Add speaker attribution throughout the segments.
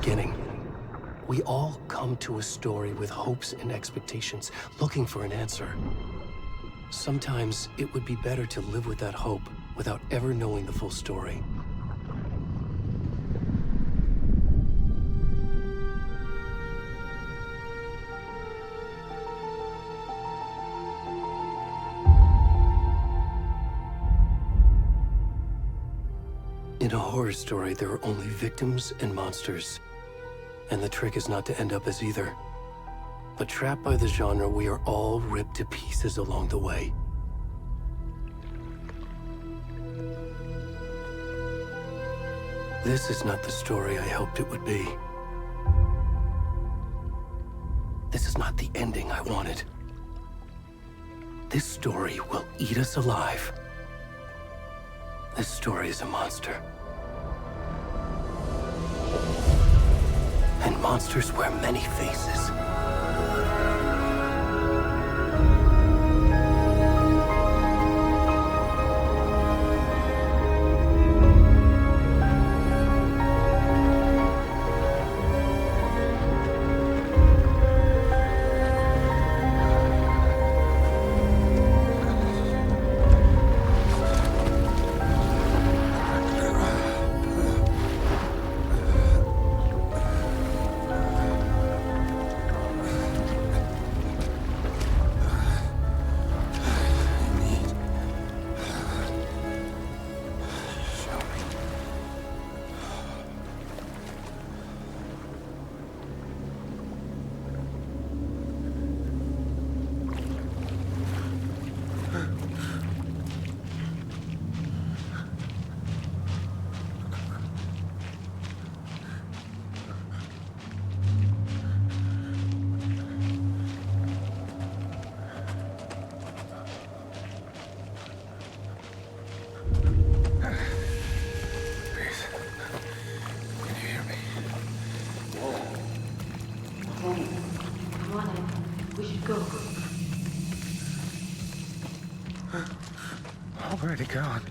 Speaker 1: beginning. We all come to a story with hopes and expectations, looking for an answer. Sometimes it would be better to live with that hope without ever knowing the full story. In a horror story, there are only victims and monsters. And the trick is not to end up as either. But trapped by the genre, we are all ripped to pieces along the way. This is not the story I hoped it would be. This is not the ending I wanted. This story will eat us alive. This story is a monster. And monsters wear many faces.
Speaker 2: Already gone.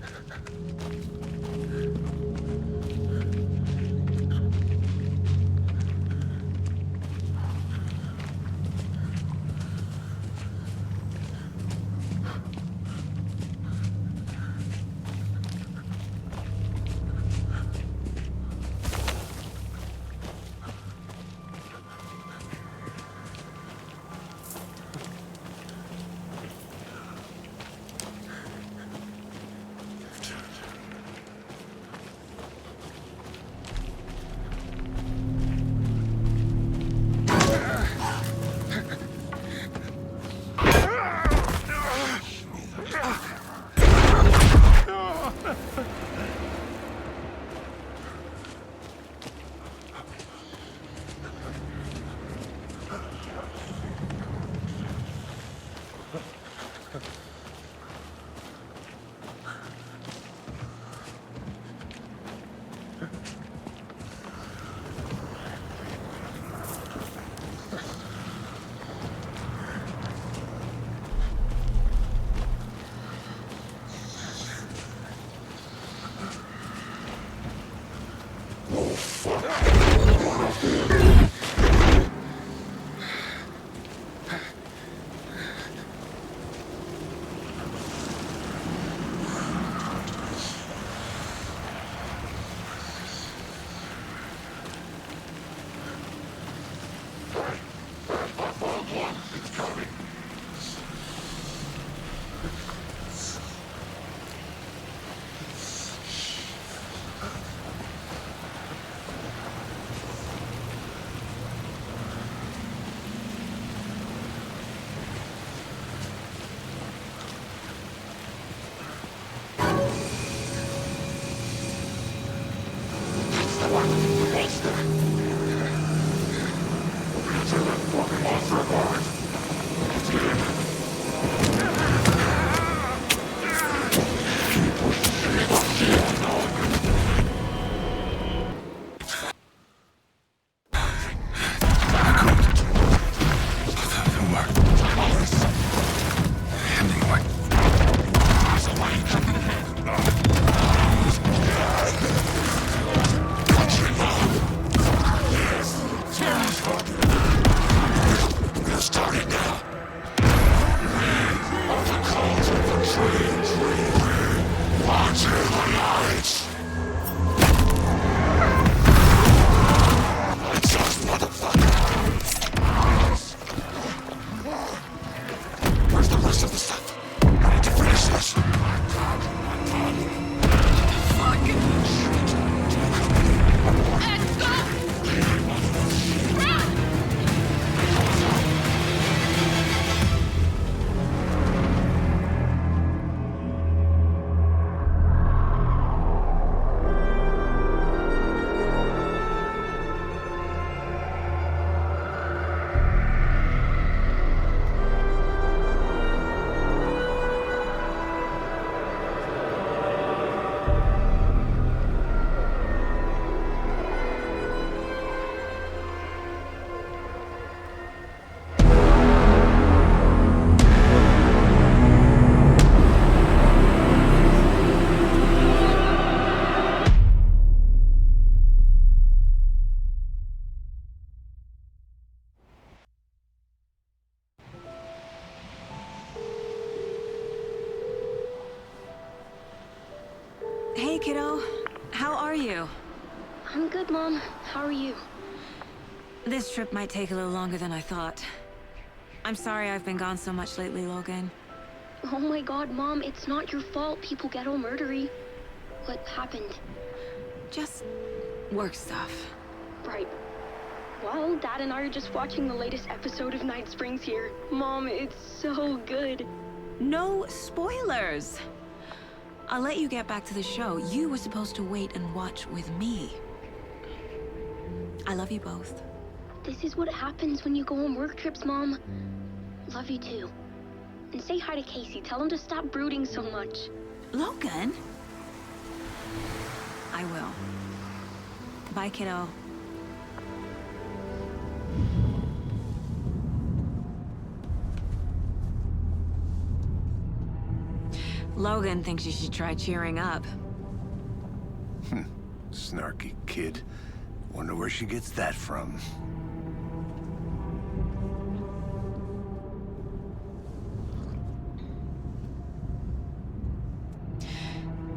Speaker 3: I'm good, Mom. How are you?
Speaker 4: This trip might take a little longer than I thought. I'm sorry I've been gone so much lately, Logan.
Speaker 3: Oh my god, Mom, it's not your fault people get all murdery. What happened?
Speaker 4: Just work stuff.
Speaker 3: Right. Well, Dad and I are just watching the latest episode of Night Springs here. Mom, it's so good.
Speaker 4: No spoilers! I'll let you get back to the show. You were supposed to wait and watch with me. I love you both.
Speaker 3: This is what happens when you go on work trips, Mom. Love you too. And say hi to Casey. Tell him to stop brooding so much.
Speaker 4: Logan? I will. Bye, kiddo. Logan thinks you should try cheering up.
Speaker 5: Snarky kid. Wonder where she gets that from.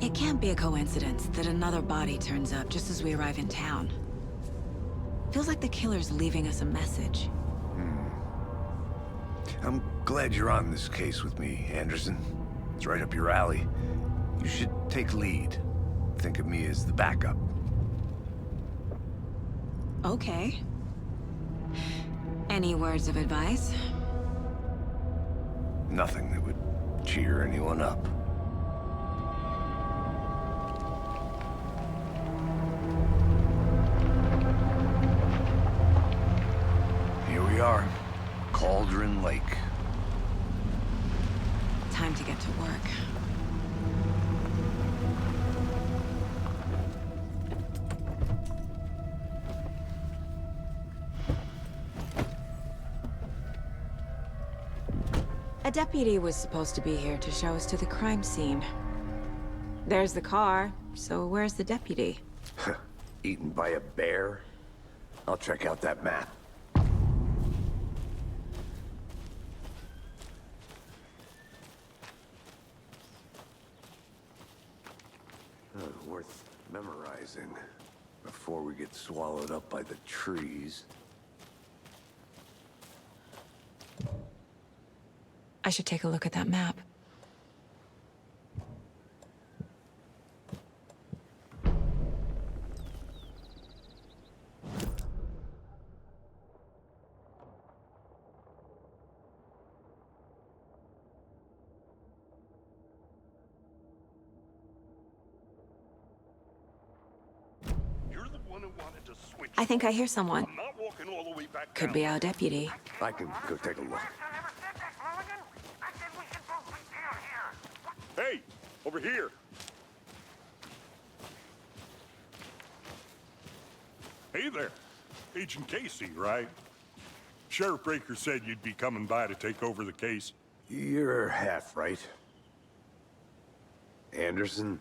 Speaker 4: It can't be a coincidence that another body turns up just as we arrive in town. Feels like the killer's leaving us a message.
Speaker 5: I'm glad you're on this case with me, Anderson. It's right up your alley. You should take lead. Think of me as the backup.
Speaker 4: Okay. Any words of advice?
Speaker 5: Nothing that would cheer anyone up. Here we are. Cauldron Lake.
Speaker 4: Time to get to work. A deputy was supposed to be here to show us to the crime scene. There's the car, so where's the deputy?
Speaker 5: Eaten by a bear? I'll check out that map. Worth memorizing before we get swallowed up by the trees.
Speaker 4: I should take a look at that map. I think I hear someone. Could be our deputy.
Speaker 5: I can go take a look.
Speaker 6: Hey, over here. Hey there. Agent Casey, right? Sheriff Breaker said you'd be coming by to take over the case.
Speaker 5: You're half right. Anderson?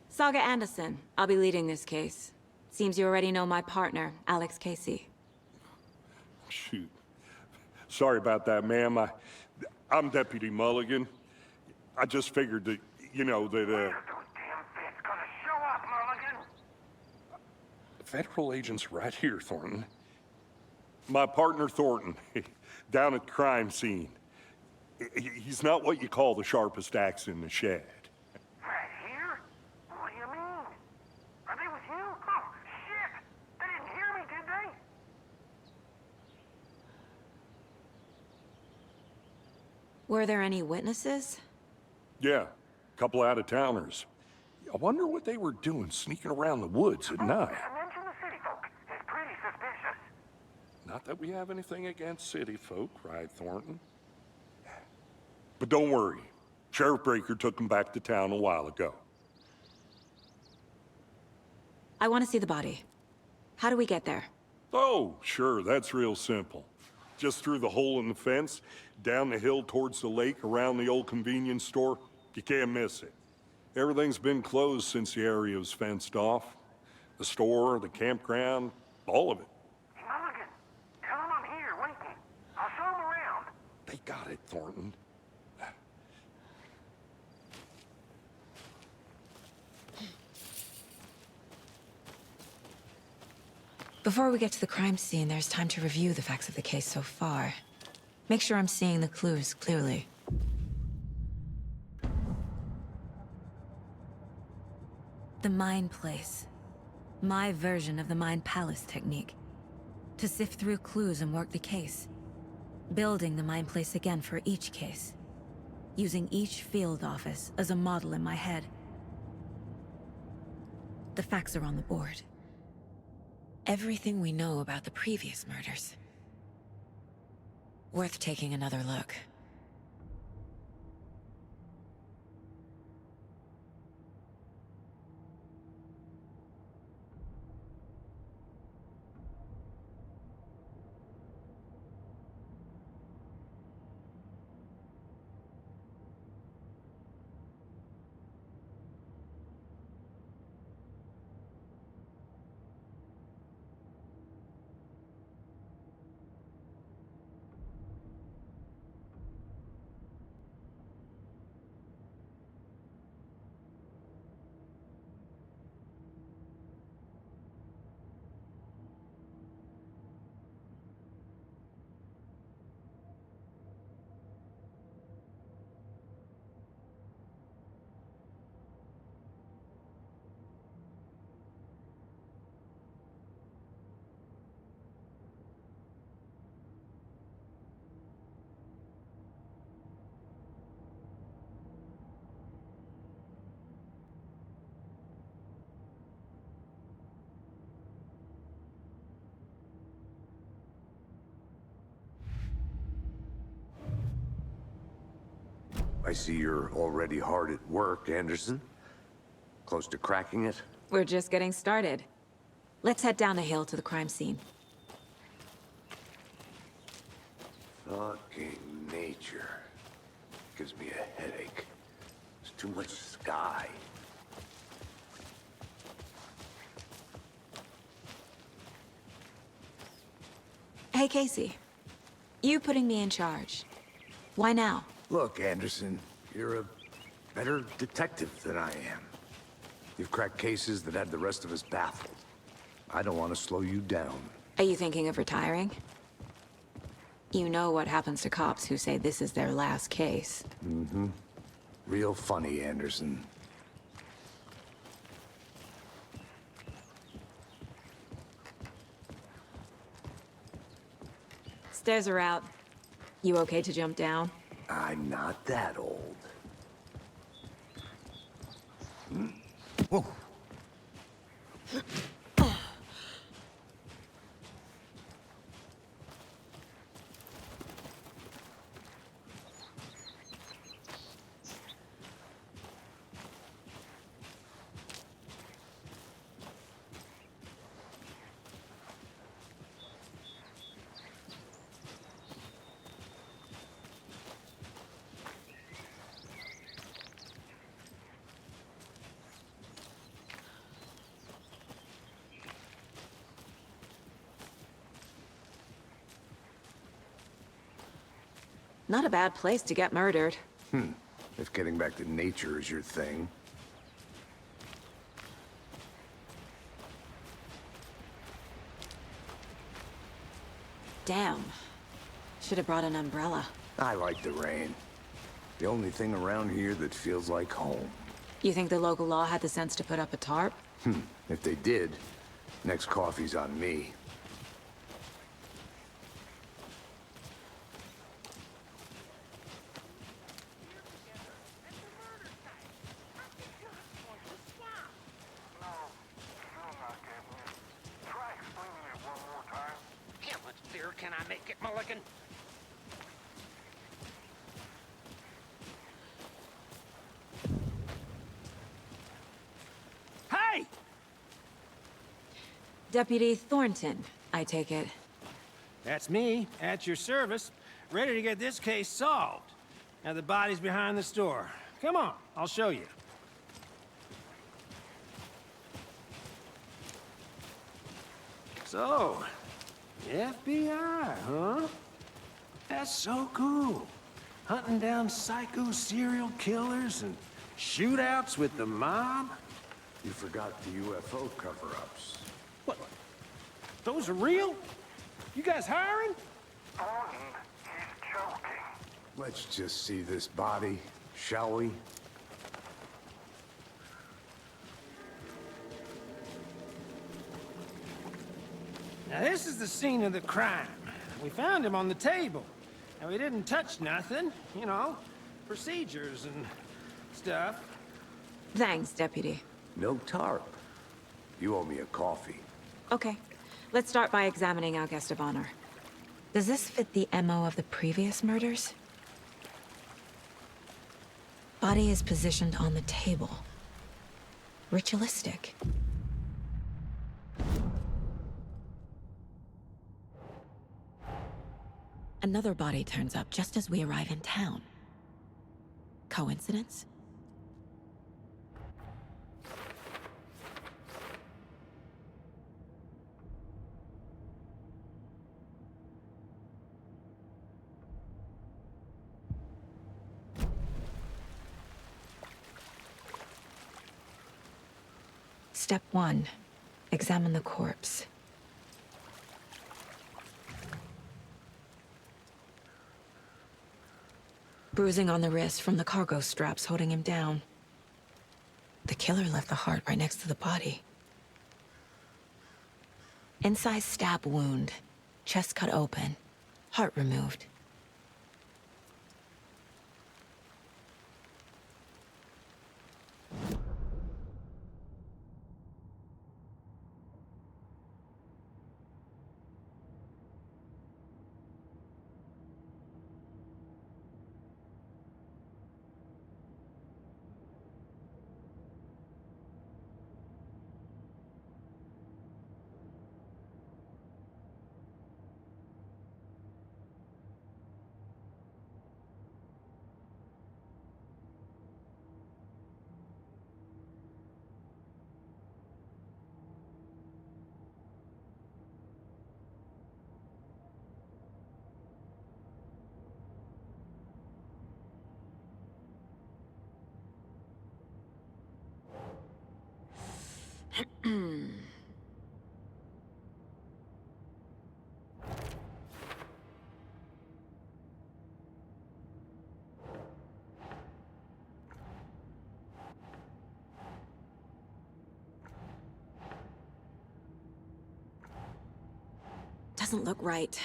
Speaker 4: Saga Anderson. I'll be leading this case. Seems you already know my partner, Alex Casey.
Speaker 6: Shoot. Sorry about that, ma'am. I'm Deputy Mulligan. I just figured that, you know, that,
Speaker 2: Those damn feds gonna show up, Mulligan.
Speaker 6: Federal agent's right here, Thornton. My partner, Thornton, down at the crime scene. He's not what you call the sharpest axe in the shed.
Speaker 2: Right here? What do you mean? Are they with you? Oh, shit! They didn't hear me, did they?
Speaker 4: Were there any witnesses?
Speaker 6: Yeah, a couple out-of-towners. I wonder what they were doing sneaking around the woods at night.
Speaker 2: Mention the city folk. It's pretty suspicious.
Speaker 6: Not that we have anything against city folk, right, Thornton? But don't worry. Sheriff Breaker took them back to town a while ago.
Speaker 4: I want to see the body. How do we get there?
Speaker 6: Oh, sure, that's real simple. Just through the hole in the fence, down the hill towards the lake, around the old convenience store. You can't miss it. Everything's been closed since the area was fenced off. The store, the campground, all of it.
Speaker 2: Hey, Mulligan, tell them I'm here, waiting. I'll show them around.
Speaker 6: They got it, Thornton.
Speaker 4: Before we get to the crime scene, there's time to review the facts of the case so far. Make sure I'm seeing the clues clearly. The Mind Place. My version of the Mind Palace technique. To sift through clues and work the case. Building the Mind Place again for each case. Using each field office as a model in my head. The facts are on the board. Everything we know about the previous murders. Worth taking another look.
Speaker 5: I see you're already hard at work, Anderson. Close to cracking it?
Speaker 4: We're just getting started. Let's head down the hill to the crime scene.
Speaker 5: Fucking nature. Gives me a headache. There's too much sky.
Speaker 4: Hey, Casey. You putting me in charge. Why now?
Speaker 5: Look, Anderson, you're a better detective than I am. You've cracked cases that had the rest of us baffled. I don't want to slow you down.
Speaker 4: Are you thinking of retiring? You know what happens to cops who say this is their last case.
Speaker 5: Mm-hmm. Real funny, Anderson.
Speaker 4: Stairs are out. You okay to jump down?
Speaker 5: I'm not that old. Whoa.
Speaker 4: Not a bad place to get murdered.
Speaker 5: If getting back to nature is your thing.
Speaker 4: Damn. Should have brought an umbrella.
Speaker 5: I like the rain. The only thing around here that feels like home.
Speaker 4: You think the local law had the sense to put up a tarp?
Speaker 5: If they did, next coffee's on me.
Speaker 2: Can I make it, Mulligan? Hey!
Speaker 4: Deputy Thornton, I take it.
Speaker 7: That's me, at your service, ready to get this case solved. Now the body's behind the store. Come on, I'll show you. So, FBI, huh? That's so cool. Hunting down psycho serial killers and shootouts with the mob.
Speaker 5: You forgot the UFO cover-ups.
Speaker 7: What? Those are real? You guys hiring?
Speaker 2: Thornton, he's joking.
Speaker 5: Let's just see this body, shall we?
Speaker 7: Now this is the scene of the crime. We found him on the table. Now we didn't touch nothing, you know, procedures and stuff.
Speaker 4: Thanks, Deputy.
Speaker 5: No tarp. You owe me a coffee.
Speaker 4: Okay, let's start by examining our guest of honor. Does this fit the MO of the previous murders? Body is positioned on the table. Ritualistic. Another body turns up just as we arrive in town. Coincidence? Step 1. Examine the corpse. Bruising on the wrist from the cargo straps holding him down. The killer left the heart right next to the body. Incised stab wound. Chest cut open. Heart removed. Doesn't look right.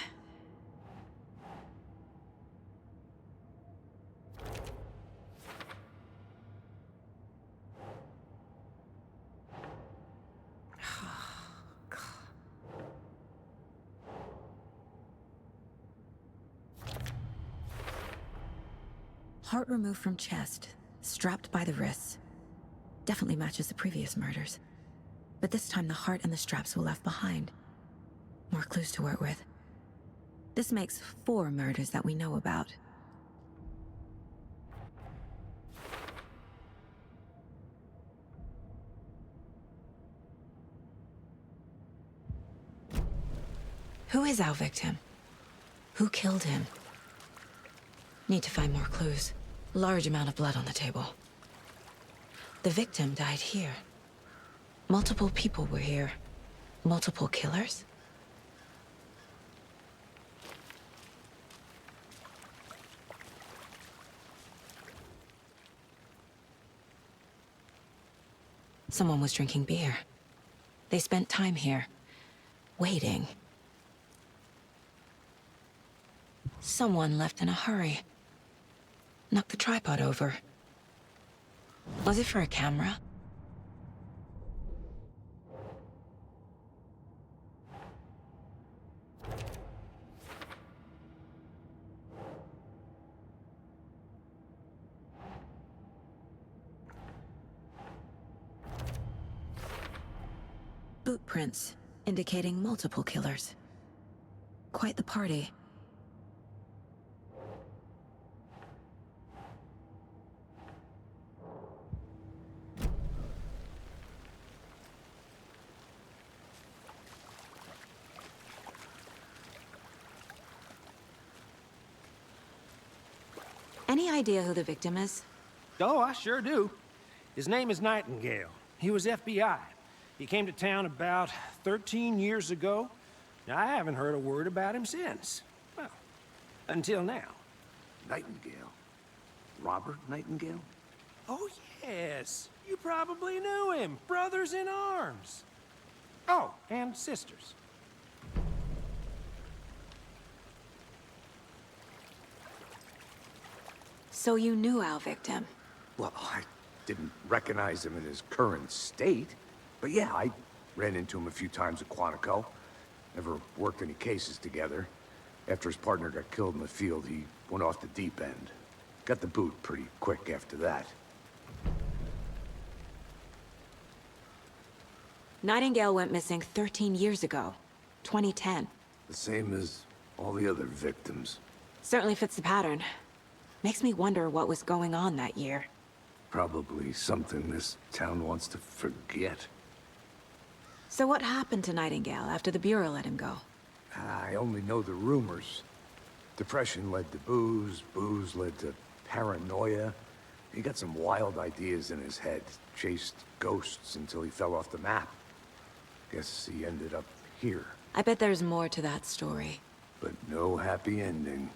Speaker 4: Heart removed from chest, strapped by the wrists. Definitely matches the previous murders. But this time the heart and the straps were left behind. More clues to work with. This makes 4 murders that we know about. Who is our victim? Who killed him? Need to find more clues. Large amount of blood on the table. The victim died here. Multiple people were here. Multiple killers? Someone was drinking beer. They spent time here, waiting. Someone left in a hurry. Knocked the tripod over. Was it for a camera? Boot prints, indicating multiple killers. Quite the party. Any idea who the victim is?
Speaker 7: Oh, I sure do. His name is Nightingale. He was FBI. He came to town about 13 years ago. I haven't heard a word about him since. Well, until now.
Speaker 5: Nightingale. Robert Nightingale?
Speaker 7: Oh, yes. You probably knew him. Brothers in arms. Oh, and sisters.
Speaker 4: So you knew our victim?
Speaker 5: Well, I didn't recognize him in his current state. But yeah, I ran into him a few times at Quantico. Never worked any cases together. After his partner got killed in the field, he went off the deep end. Got the boot pretty quick after that.
Speaker 4: Nightingale went missing 13 years ago. 2010.
Speaker 5: The same as all the other victims.
Speaker 4: Certainly fits the pattern. Makes me wonder what was going on that year.
Speaker 5: Probably something this town wants to forget.
Speaker 4: So what happened to Nightingale after the Bureau let him go?
Speaker 5: I only know the rumors. Depression led to booze, booze led to paranoia. He got some wild ideas in his head, chased ghosts until he fell off the map. Guess he ended up here,
Speaker 4: I bet there's more to that story.
Speaker 5: but no happy ending.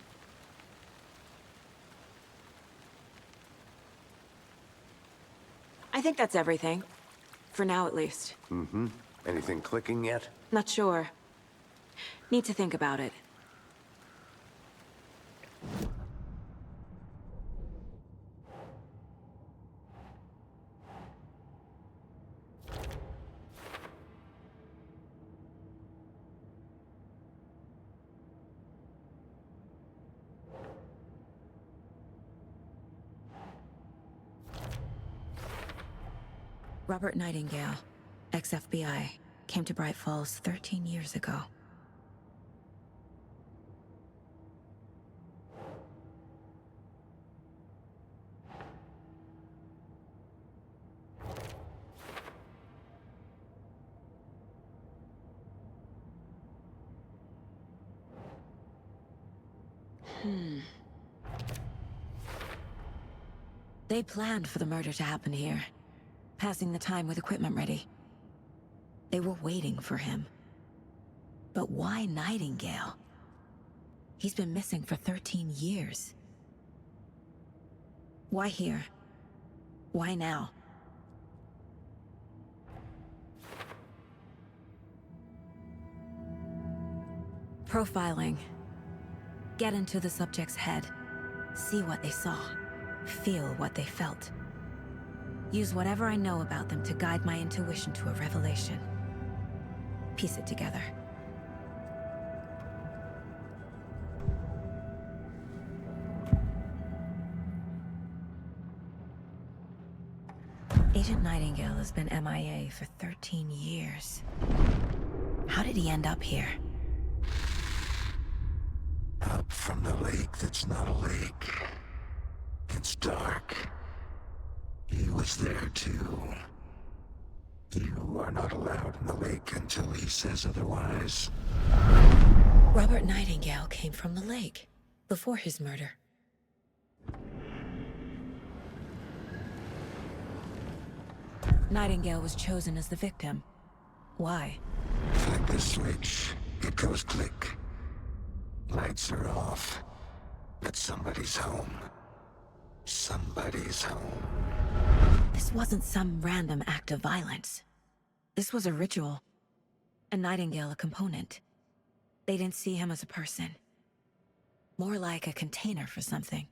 Speaker 4: I think that's everything. For now, at least.
Speaker 5: Anything clicking yet?
Speaker 4: Not sure. Need to think about it. Robert Nightingale, ex-FBI, came to Bright Falls 13 years ago. They planned for the murder to happen here, passing the time with equipment ready. They were waiting for him. But why Nightingale? He's been missing for 13 years. Why here? Why now? Profiling. Get into the subject's head. See what they saw. Feel what they felt. Use whatever I know about them to guide my intuition to a revelation. Piece it together. Agent Nightingale has been MIA for 13 years. How did he end up here?
Speaker 8: Up from the lake that's not a lake. It's dark. He was there too. You are not allowed in the lake until he says otherwise.
Speaker 4: Robert Nightingale came from the lake, before his murder. Nightingale was chosen as the victim. Why?
Speaker 8: Flick the switch, it goes click. Lights are off, but somebody's home. Somebody's home.
Speaker 4: This wasn't some random act of violence. This was a ritual. And Nightingale a component. They didn't see him as a person. More like a container for something.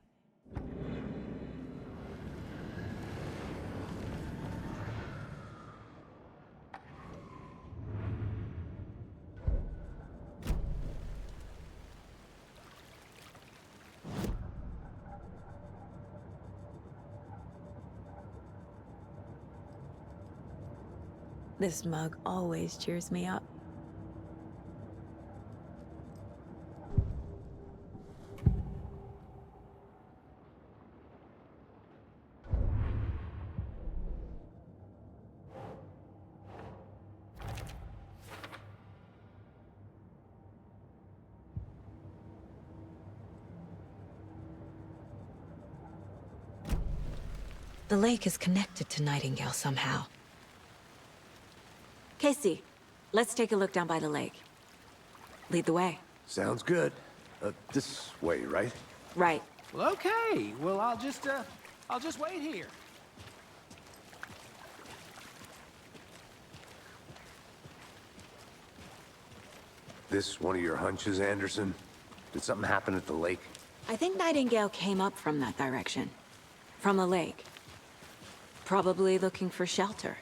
Speaker 4: This mug always cheers me up. The lake is connected to Nightingale somehow. Casey, let's take a look down by the lake. Lead the way.
Speaker 5: Sounds good. This way, right?
Speaker 4: Right.
Speaker 7: Well, okay. Well, I'll just wait here.
Speaker 5: This one of your hunches, Anderson? Did something happen at the lake?
Speaker 4: I think Nightingale came up from that direction. From the lake. Probably looking for shelter.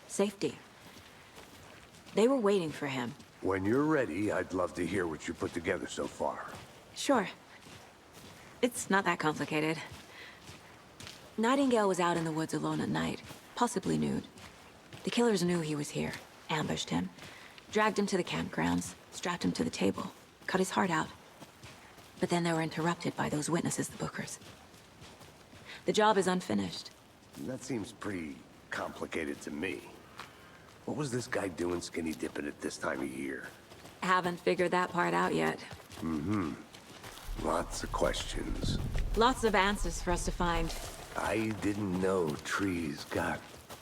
Speaker 4: Safety. They were waiting for him.
Speaker 5: When you're ready, I'd love to hear what you put together so far.
Speaker 4: Sure. It's not that complicated. Nightingale was out in the woods alone at night, possibly nude. The killers knew he was here, ambushed him, dragged him to the campgrounds, strapped him to the table, cut his heart out. But then they were interrupted by those witnesses, the Bookers. The job is unfinished.
Speaker 5: That seems pretty complicated to me. What was this guy doing skinny dipping at this time of year?
Speaker 4: Haven't figured that part out yet.
Speaker 5: Lots of questions.
Speaker 4: Lots of answers for us to find.
Speaker 5: I didn't know trees got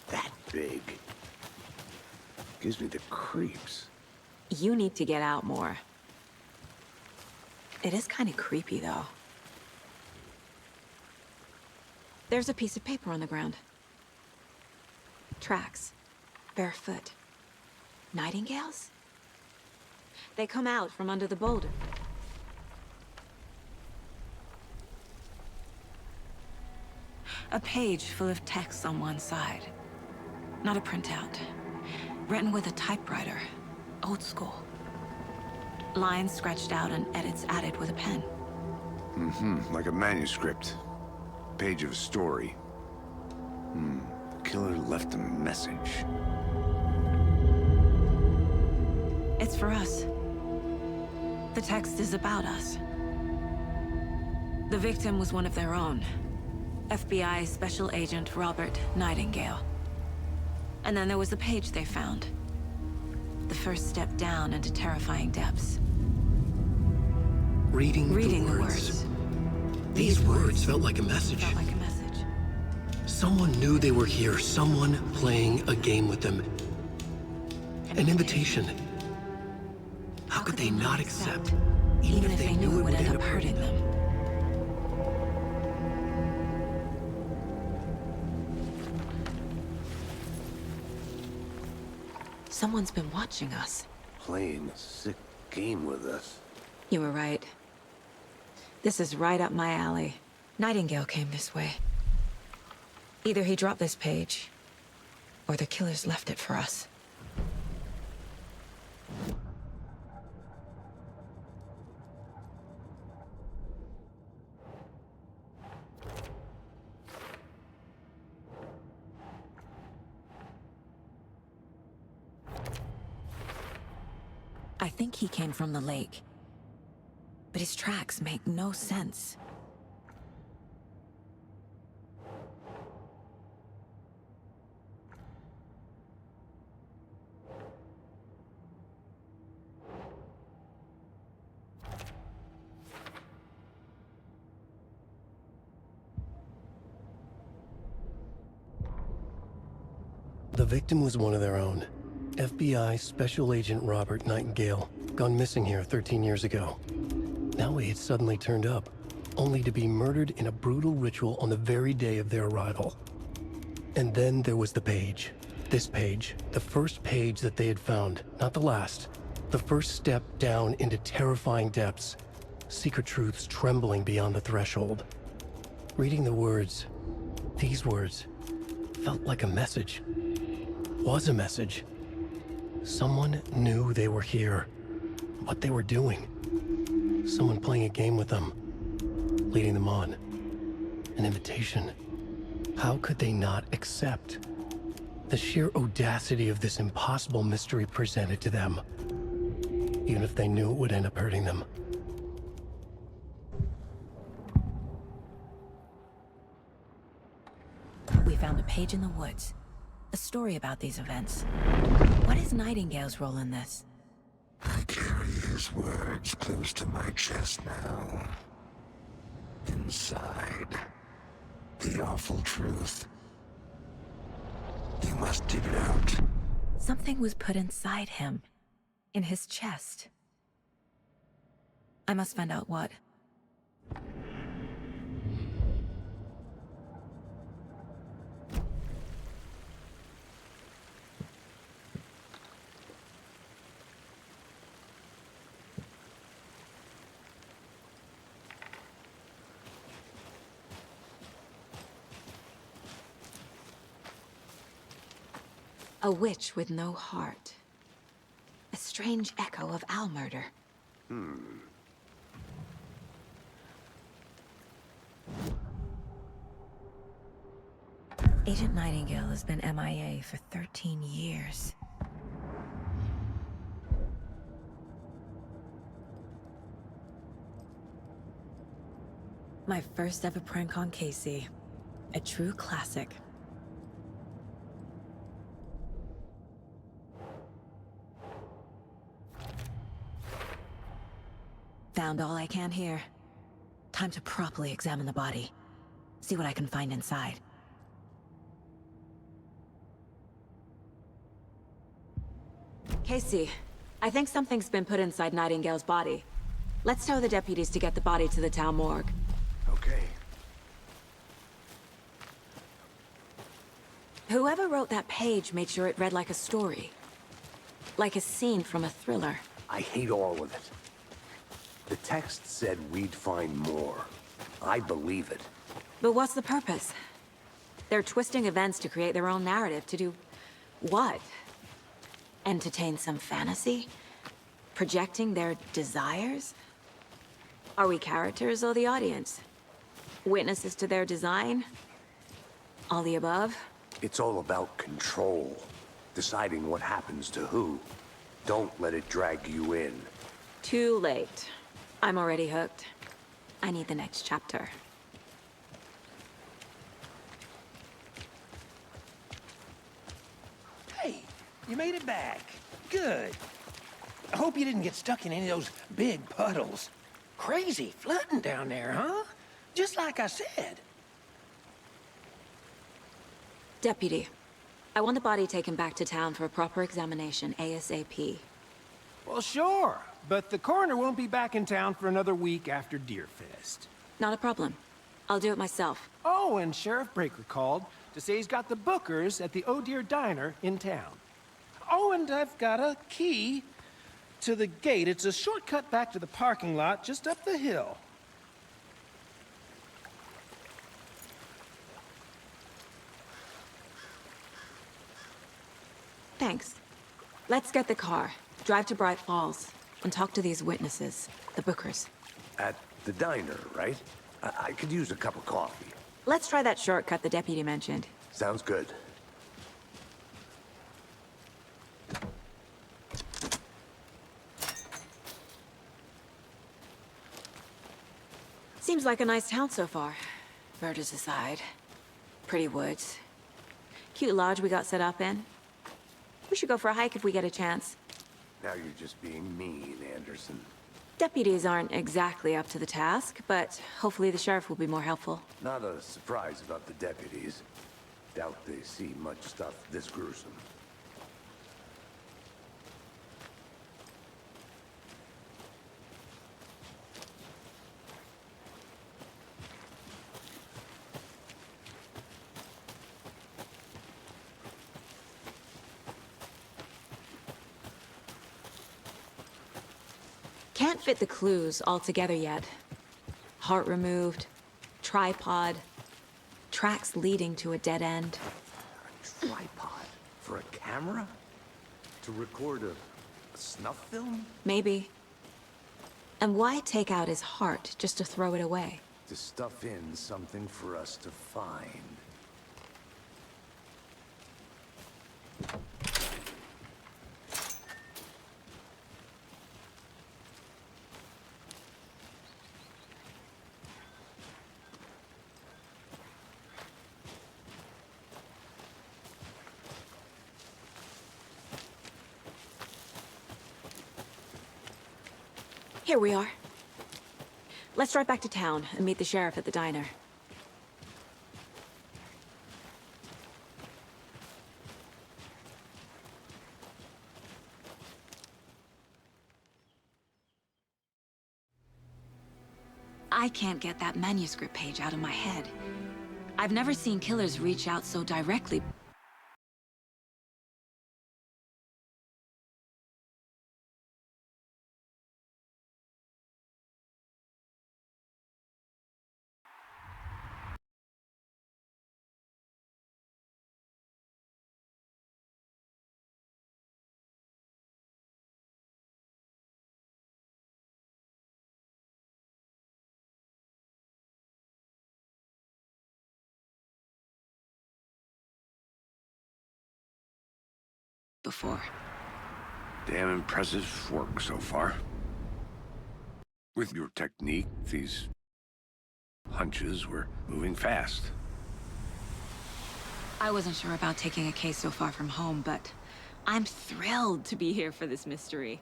Speaker 5: that big. Gives me the creeps.
Speaker 4: You need to get out more. It is kind of creepy, though. There's a piece of paper on the ground. Tracks. Barefoot. Nightingales? They come out from under the boulder. A page full of text on one side. Not a printout. Written with a typewriter. Old school. Lines scratched out and edits added with a pen.
Speaker 5: Like a manuscript. Page of a story. The killer left a message.
Speaker 4: It's for us. The text is about us. The victim was one of their own. FBI Special Agent Robert Nightingale. And then there was the page they found. The first step down into terrifying depths.
Speaker 1: Reading the words. These words felt like a message.
Speaker 4: Felt like a message.
Speaker 1: Someone knew they were here, someone playing a game with them. An invitation. How could they not accept, even if they knew it would end up hurting them?
Speaker 4: Someone's been watching us.
Speaker 5: Playing a sick game with us.
Speaker 4: You were right. This is right up my alley. Nightingale came this way. Either he dropped this page, or the killers left it for us. I think he came from the lake. But his tracks make no sense.
Speaker 1: The victim was one of their own. FBI Special Agent Robert Nightingale, gone missing here 13 years ago. Now he had suddenly turned up, only to be murdered in a brutal ritual on the very day of their arrival. And then there was the page. This page, the first page that they had found, not the last. The first step down into terrifying depths. Secret truths trembling beyond the threshold. Reading the words, these words, felt like a message. Was a message. Someone knew they were here, what they were doing. Someone playing a game with them, leading them on. An invitation. How could they not accept? The sheer audacity of this impossible mystery presented to them, even if they knew it would end up hurting them.
Speaker 4: We found a page in the woods. A story about these events. What is Nightingale's role in this?
Speaker 8: I carry his words close to my chest now. Inside, the awful truth. You must dig it out.
Speaker 4: Something was put inside him. In his chest. I must find out what. A witch with no heart. A strange echo of owl murder. Agent Nightingale has been MIA for 13 years. My first ever prank on Casey. A true classic. Found all I can here. Time to properly examine the body. See what I can find inside. Casey, I think something's been put inside Nightingale's body. Let's tell the deputies to get the body to the town morgue.
Speaker 5: Okay.
Speaker 4: Whoever wrote that page made sure it read like a story. Like a scene from a thriller.
Speaker 5: I hate all of it. The text said we'd find more. I believe it.
Speaker 4: But what's the purpose? They're twisting events to create their own narrative to do... what? Entertain some fantasy? Projecting their desires? Are we characters or the audience? Witnesses to their design? All the above?
Speaker 5: It's all about control. Deciding what happens to who. Don't let it drag you in.
Speaker 4: Too late. I'm already hooked. I need the next chapter.
Speaker 7: Hey, you made it back. Good. I hope you didn't get stuck in any of those big puddles. Crazy flooding down there, huh? Just like I said.
Speaker 4: Deputy, I want the body taken back to town for a proper examination ASAP.
Speaker 7: Well, sure. But the coroner won't be back in town for another week after Deerfest.
Speaker 4: Not a problem. I'll do it myself.
Speaker 7: Oh, and Sheriff Breaker called to say he's got the Bookers at the Oh Dear Diner in town. Oh, and I've got a key to the gate. It's a shortcut back to the parking lot just up the hill.
Speaker 4: Thanks. Let's get the car, drive to Bright Falls, and talk to these witnesses, the Bookers.
Speaker 5: At the diner, right? I could use a cup of coffee.
Speaker 4: Let's try that shortcut the deputy mentioned.
Speaker 5: Sounds good.
Speaker 4: Seems like a nice town so far. Murders aside. Pretty woods. Cute lodge we got set up in. We should go for a hike if we get a chance.
Speaker 5: Now you're just being mean, Anderson.
Speaker 4: Deputies aren't exactly up to the task, but hopefully the sheriff will be more helpful.
Speaker 5: Not a surprise about the deputies. Doubt they see much stuff this gruesome.
Speaker 4: Can't fit the clues all together yet. Heart removed, tripod, tracks leading to a dead end.
Speaker 5: A tripod? For a camera? To record a snuff film?
Speaker 4: Maybe. And why take out his heart just to throw it away?
Speaker 5: To stuff in something for us to find.
Speaker 4: Here we are. Let's drive back to town and meet the sheriff at the diner. I can't get that manuscript page out of my head. I've never seen killers reach out so directly. Before.
Speaker 5: Damn impressive work so far. With your technique, these hunches were moving fast.
Speaker 4: I wasn't sure about taking a case so far from home, but I'm thrilled to be here for this mystery.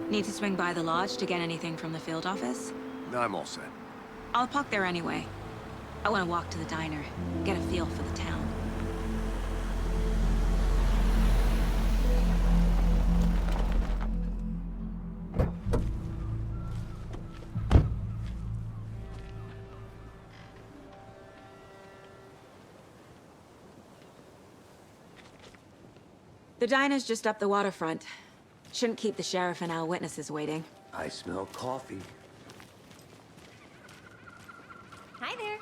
Speaker 4: Need to swing by the lodge to get anything from the field office?
Speaker 5: No, I'm all set.
Speaker 4: I'll park there anyway. I want to walk to the diner, get a feel for the town. The diner's just up the waterfront. Shouldn't keep the sheriff and our witnesses waiting.
Speaker 5: I smell coffee.
Speaker 9: Hi there.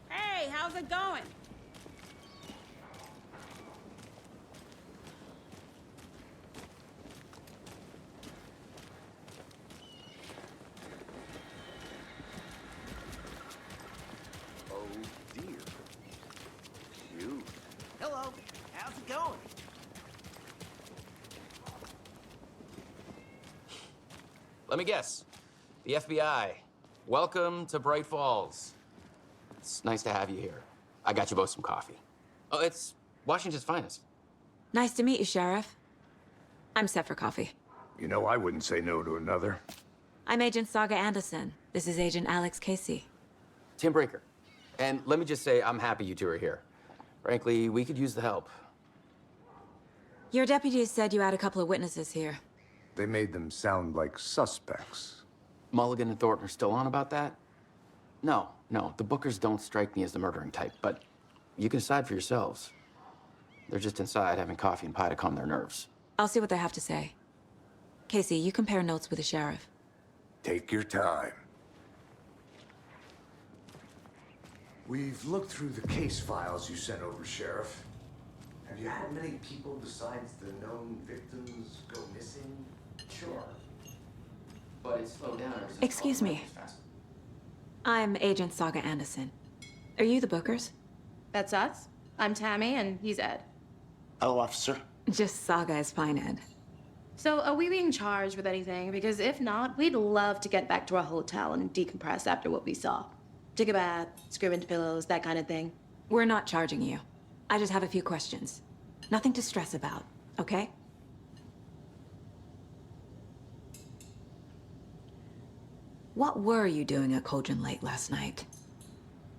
Speaker 9: Hey, how's it going?
Speaker 5: Oh dear. Cute.
Speaker 10: Hello, how's it going?
Speaker 11: Let me guess. The FBI. Welcome to Bright Falls. It's nice to have you here. I got you both some coffee. Oh, it's Washington's finest.
Speaker 4: Nice to meet you, Sheriff. I'm set for coffee.
Speaker 5: You know, I wouldn't say no to another.
Speaker 4: I'm Agent Saga Anderson. This is Agent Alex Casey.
Speaker 11: Tim Breaker. And let me just say, I'm happy you two are here. Frankly, we could use the help.
Speaker 4: Your deputies said you had a couple of witnesses here.
Speaker 5: They made them sound like suspects.
Speaker 11: Mulligan and Thornton are still on about that? No, the Bookers don't strike me as the murdering type, but you can decide for yourselves. They're just inside having coffee and pie to calm their nerves.
Speaker 4: I'll see what they have to say. Casey, you compare notes with the sheriff.
Speaker 5: Take your time. We've looked through the case files you sent over, Sheriff. Have you had many people besides the known victims go missing?
Speaker 11: Sure. But it's slowed down ever since.
Speaker 4: Excuse me. I'm Agent Saga Anderson. Are you the Bookers?
Speaker 9: That's us. I'm Tammy, and he's Ed.
Speaker 10: Hello, officer.
Speaker 4: Just Saga is fine, Ed.
Speaker 9: So, are we being charged with anything? Because if not, we'd love to get back to our hotel and decompress after what we saw. Take a bath, scream into pillows, that kind of thing.
Speaker 4: We're not charging you. I just have a few questions. Nothing to stress about, okay? What were you doing at Cauldron Lake last night?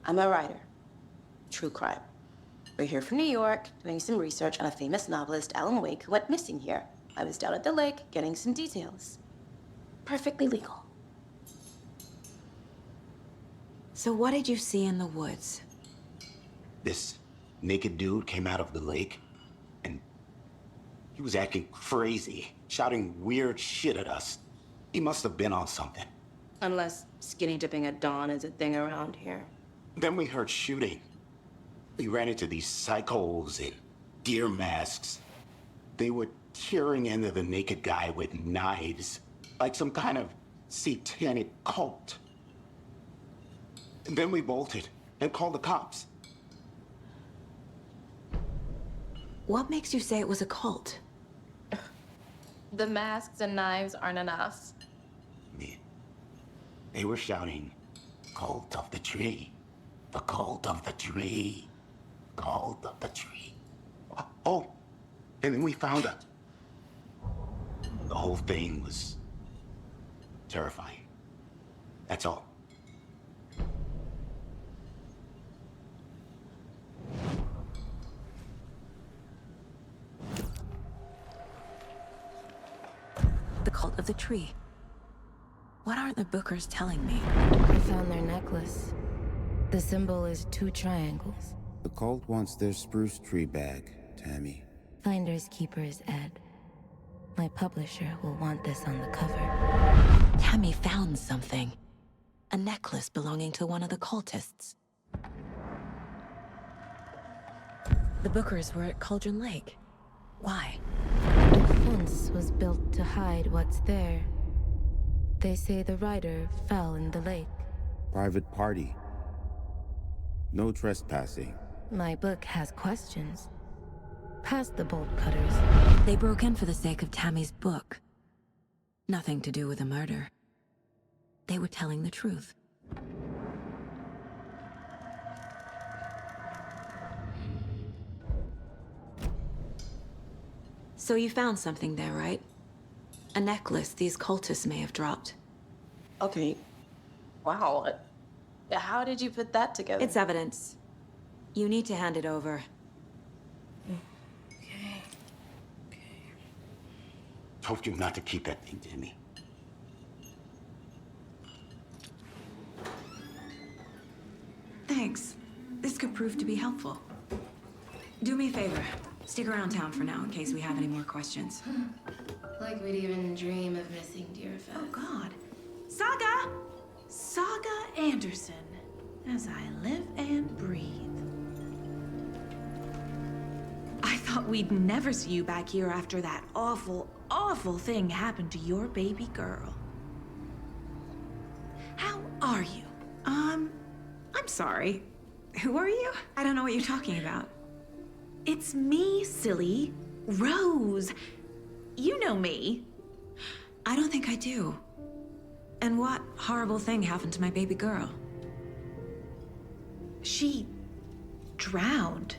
Speaker 12: I'm a writer. True crime. We're here from New York, doing some research on a famous novelist, Alan Wake, who went missing here. I was down at the lake, getting some details. Perfectly legal.
Speaker 4: So what did you see in the woods?
Speaker 10: This naked dude came out of the lake, and he was acting crazy, shouting weird shit at us. He must have been on something.
Speaker 9: Unless skinny dipping at dawn is a thing around here.
Speaker 10: Then we heard shooting. We ran into these psychos in deer masks. They were tearing into the naked guy with knives, like some kind of satanic cult. And then we bolted and called the cops.
Speaker 4: What makes you say it was a cult?
Speaker 9: The masks and knives aren't enough.
Speaker 10: They were shouting, "Cult of the tree, the cult of the tree, cult of the tree." Oh, and then we found it. The whole thing was terrifying. That's all.
Speaker 4: cult of the tree. What are the Bookers telling me?
Speaker 13: I found their necklace. The symbol is 2 triangles.
Speaker 14: The cult wants their spruce tree bag, Tammy.
Speaker 13: Finders keepers, Ed. My publisher will want this on the cover.
Speaker 4: Tammy found something. A necklace belonging to one of the cultists. The Bookers were at Cauldron Lake. Why?
Speaker 13: The fence was built to hide what's there. They say the rider fell in the lake.
Speaker 14: Private party. No trespassing.
Speaker 13: My book has questions. Past the bolt cutters.
Speaker 4: They broke in for the sake of Tammy's book. Nothing to do with a murder. They were telling the truth. So you found something there, right? A necklace these cultists may have dropped.
Speaker 12: Okay. Wow. How did you put that together?
Speaker 4: It's evidence. You need to hand it over.
Speaker 10: Told you not to keep that thing, Timmy.
Speaker 4: Thanks. This could prove to be helpful. Do me a favor. Stick around town for now in case we have any more questions.
Speaker 9: Like we'd even dream of missing Deerfest.
Speaker 15: Oh, God. Saga! Saga Anderson. As I live and breathe. I thought we'd never see you back here after that awful, awful thing happened to your baby girl. How are you? I'm sorry. Who are you?
Speaker 4: I don't know what you're talking about.
Speaker 15: It's me, silly. Rose. You know me.
Speaker 4: I don't think I do. And what horrible thing happened to my baby girl?
Speaker 15: She drowned.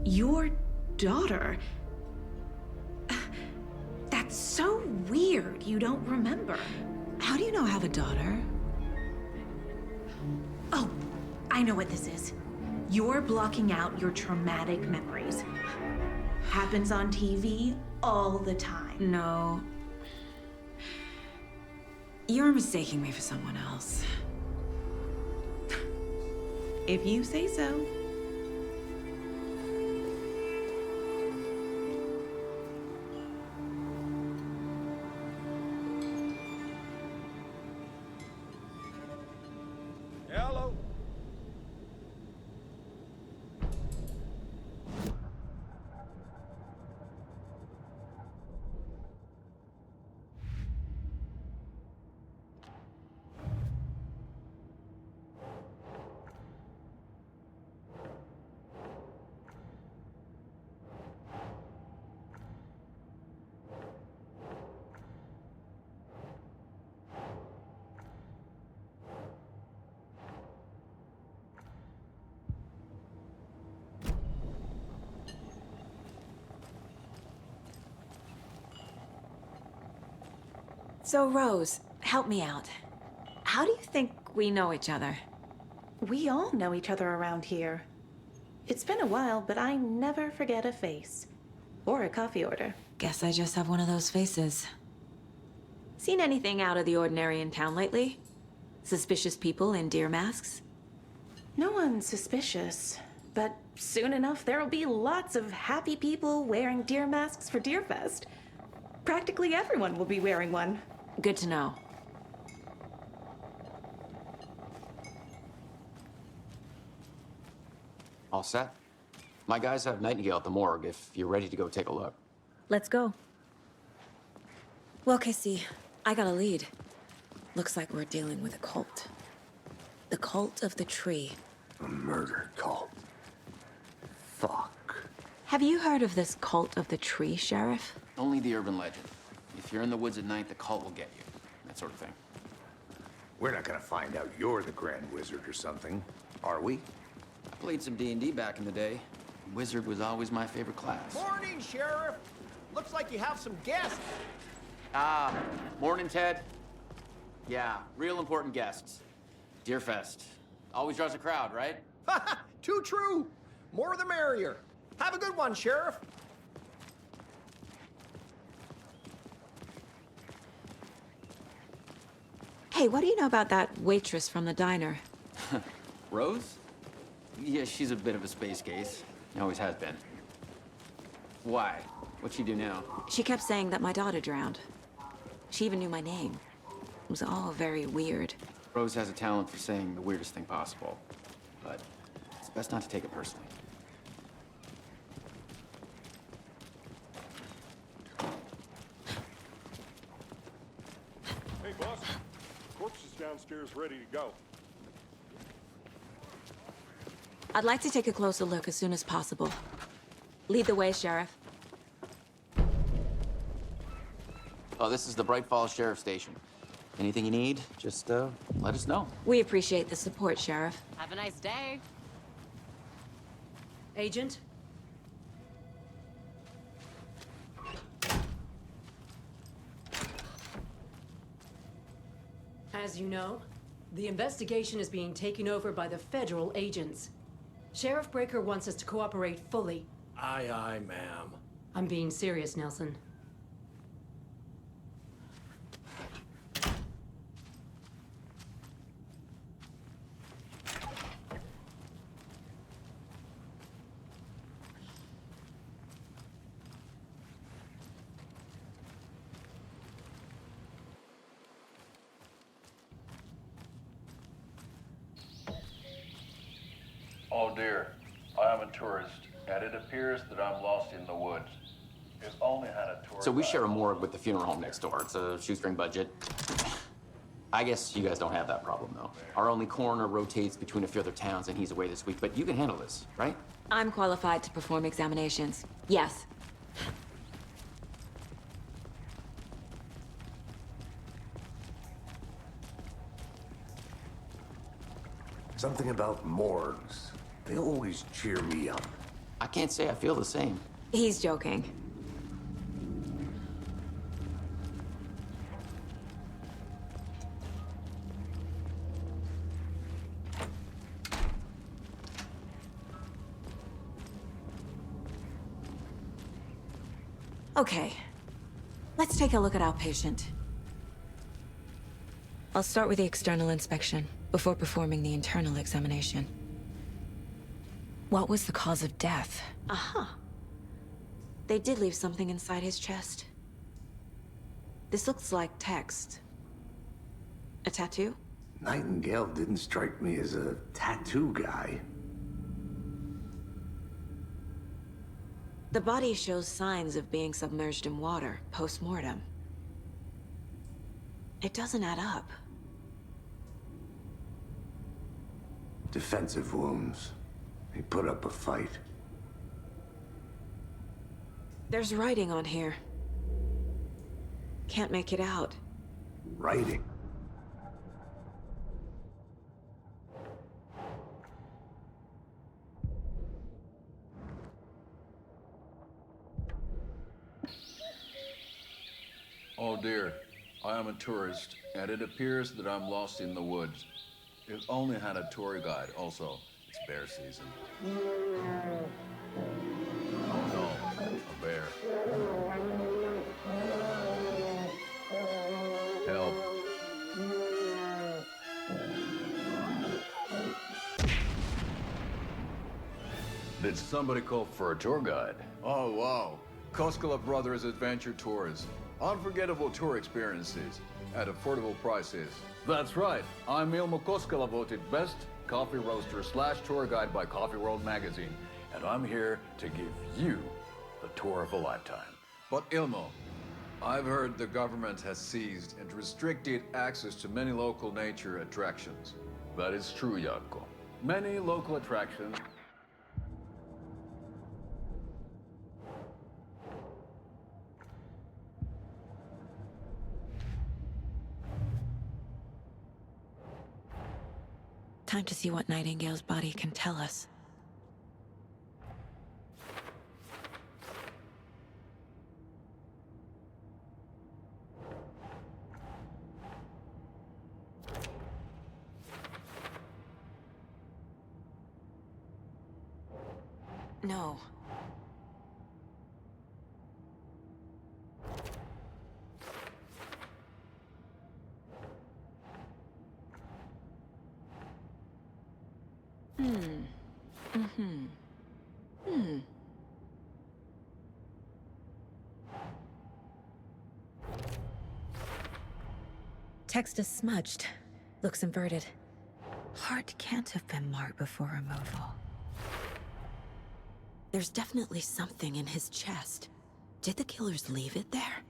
Speaker 15: Your daughter. That's so weird you don't remember.
Speaker 4: How do you know I have a daughter?
Speaker 15: Oh, I know what this is. You're blocking out your traumatic memories. Happens on TV all the time.
Speaker 4: No. You're mistaking me for someone else.
Speaker 15: If you say so.
Speaker 7: Hello.
Speaker 4: So, Rose, help me out. How do you think we know each other?
Speaker 9: We all know each other around here. It's been a while, but I never forget a face. Or a coffee order.
Speaker 4: Guess I just have one of those faces. Seen anything out of the ordinary in town lately? Suspicious people in deer masks?
Speaker 9: No one's suspicious. But soon enough, there'll be lots of happy people wearing deer masks for Deerfest. Practically everyone will be wearing one.
Speaker 4: Good to know.
Speaker 11: All set? My guys have Nightingale at the morgue if you're ready to go take a look.
Speaker 4: Let's go. Well, Casey, I got a lead. Looks like we're dealing with a cult. The cult of the tree.
Speaker 5: A murder cult. Fuck.
Speaker 4: Have you heard of this cult of the tree, Sheriff?
Speaker 11: Only the urban legend. If you're in the woods at night, the cult will get you. That sort of thing.
Speaker 5: We're not gonna find out you're the Grand Wizard or something, are we?
Speaker 11: I played some D&D back in the day. Wizard was always my favorite class.
Speaker 7: Morning, Sheriff. Looks like you have some guests.
Speaker 11: Ah, morning, Ted. Yeah, real important guests. Deerfest. Always draws a crowd, right?
Speaker 7: Too true. More the merrier. Have a good one, Sheriff.
Speaker 4: Hey, what do you know about that waitress from the diner?
Speaker 11: Rose? Yeah, she's a bit of a space case. Always has been. Why? What'd she do now?
Speaker 4: She kept saying that my daughter drowned. She even knew my name. It was all very weird.
Speaker 11: Rose has a talent for saying the weirdest thing possible. But it's best not to take it personally.
Speaker 6: Hey, boss. Corpse is downstairs ready to go.
Speaker 4: I'd like to take a closer look as soon as possible. Lead the way, Sheriff.
Speaker 11: Oh, this is the Bright Falls Sheriff Station. Anything you need, just let us know.
Speaker 4: We appreciate the support, Sheriff.
Speaker 16: Have a nice day. Agent? As you know, the investigation is being taken over by the federal agents. Sheriff Breaker wants us to cooperate fully.
Speaker 7: Aye, aye, ma'am.
Speaker 16: I'm being serious, Nelson.
Speaker 17: Oh dear, I am a tourist, and it appears that I'm lost in the woods. If only had a tour
Speaker 11: So we
Speaker 17: guide.
Speaker 11: share a morgue with the funeral home next door. It's a shoestring budget. I guess you guys don't have that problem, though. Our only coroner rotates between a few other towns, and he's away this week. But you can handle this, right?
Speaker 4: I'm qualified to perform examinations. Yes.
Speaker 5: Something about morgues. They always cheer me up.
Speaker 11: I can't say I feel the same.
Speaker 4: He's joking. Okay. Let's take a look at our patient. I'll start with the external inspection before performing the internal examination. What was the cause of death? Aha. They did leave something inside his chest. This looks like text. A tattoo?
Speaker 5: Nightingale didn't strike me as a tattoo guy.
Speaker 4: The body shows signs of being submerged in water post-mortem. It doesn't add up.
Speaker 5: Defensive wounds. He put up a fight.
Speaker 4: There's writing on here. Can't make it out.
Speaker 5: Writing?
Speaker 17: Oh dear, I am a tourist, and it appears that I'm lost in the woods. If only had a tour guide. Also, it's bear season. Oh no, a bear. Help. Did somebody call for a tour guide? Oh wow, Koskela Brothers Adventure Tours. Unforgettable tour experiences at affordable prices. That's right. I'm Ilmo Koskela, voted best coffee roaster / tour guide by Coffee World magazine. And I'm here to give you the tour of a lifetime. But Ilmo, I've heard the government has seized and restricted access to many local nature attractions. That is true, Jarkko. Many local attractions.
Speaker 4: Time to see what Nightingale's body can tell us. No. Text is smudged. Looks inverted. Heart can't have been marked before removal. There's definitely something in his chest. Did the killers leave it there?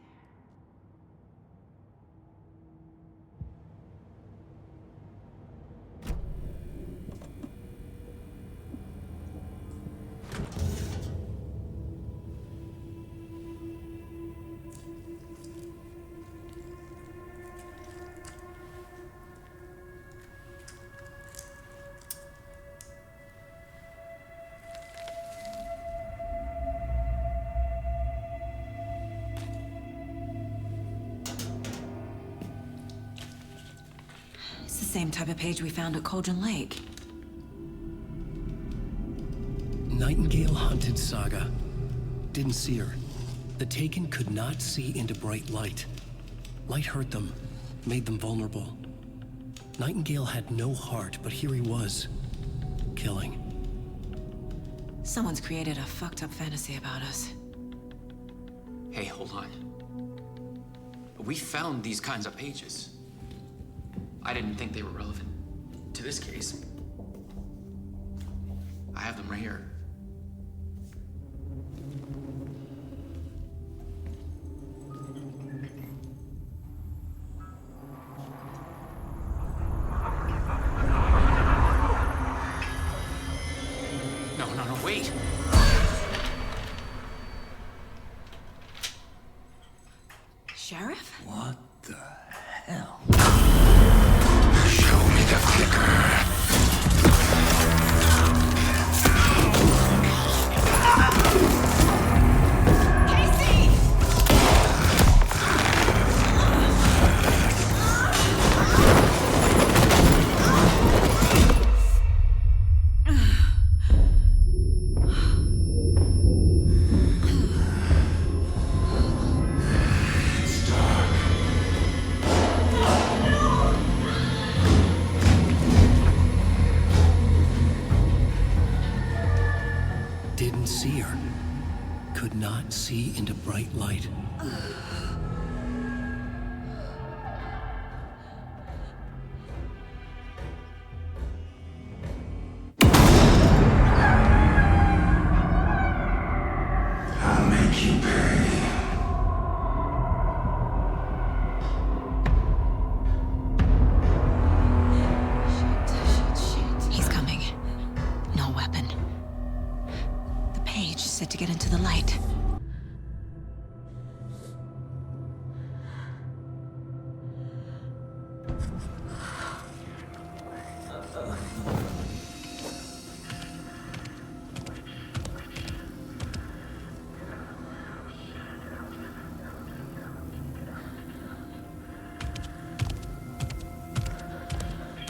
Speaker 4: Same type of page we found at Cauldron Lake.
Speaker 1: Nightingale hunted Saga. Didn't see her. The Taken could not see into bright light. Light hurt them, made them vulnerable. Nightingale had no heart, but here he was, killing.
Speaker 4: Someone's created a fucked up fantasy about us.
Speaker 11: Hey, hold on. We found these kinds of pages. I didn't think they were relevant to this case. I have them right here. No, wait!
Speaker 4: Sheriff?
Speaker 8: What the hell? Show me the clicker.
Speaker 1: Didn't see her. Could not see into bright light.
Speaker 8: I'll make you pay.
Speaker 4: He's coming. No weapon. The page said to get into the light.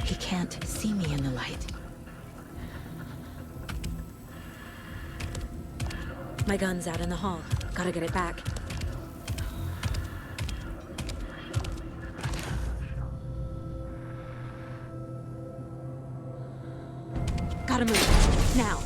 Speaker 4: He can't see me in the light. My gun's out in the hall. Gotta get it back. Gotta move. Now.